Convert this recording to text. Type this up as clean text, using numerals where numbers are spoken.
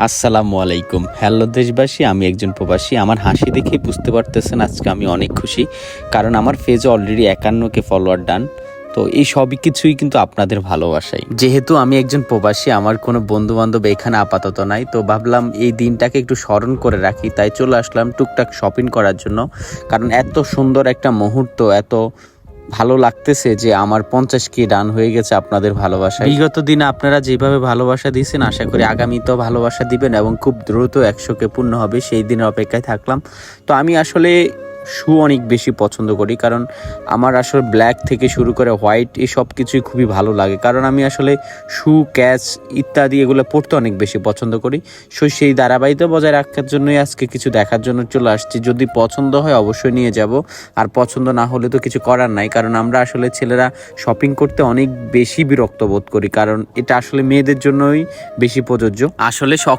আসসালামু আলাইকুম। হ্যালো দেশবাসী, আমি একজন প্রবাসী। আমার হাসি দেখেই বুঝতে পারতেছেন আজকে আমি অনেক খুশি, কারণ আমার পেজে অলরেডি 51কে ফলোয়ার ডান। তো এই সবই কিছুই কিন্তু আপনাদের ভালোবাসাই। যেহেতু আমি একজন প্রবাসী, আমার কোনো বন্ধু বান্ধব এখানে আপাতত নাই, তো ভাবলাম এই দিনটাকে একটু স্মরণ করে রাখি, তাই চলে আসলাম টুকটাক শপিং করার জন্য। কারণ এত সুন্দর একটা মুহূর্ত, এত ভালো লাগতেছে যে আমার 50কে ডান হয়ে গেছে আপনাদের ভালোবাসায়। বিগত দিনে আপনারা যেভাবে ভালোবাসা দিয়েছেন, আশা করি আগামীতেও ভালোবাসা দিবেন এবং খুব দ্রুত 100কে পূর্ণ হবে, সেই দিনের অপেক্ষায় থাকলাম। তো আমি আসলে শু অনেক বেশি পছন্দ করি, কারণ আমার আসলে ব্ল্যাক থেকে শুরু করে হোয়াইট এই সব কিছুই খুবই ভালো লাগে, কারণ আমি আসলে শু, ক্যাচ ইত্যাদি এগুলো পড়তে অনেক বেশি পছন্দ করি। সেই ধারাবাহিকতা বজায় রাখার জন্যই আজকে কিছু দেখার জন্য চলে আসছি। যদি পছন্দ হয় অবশ্যই নিয়ে যাব, আর পছন্দ না হলে তো কিছু করার নাই, কারণ আমরা আসলে ছেলেরা শপিং করতে অনেক বেশি বিরক্ত বোধ করি, কারণ এটা আসলে মেয়েদের জন্যই বেশি প্রযোজ্য। আসলে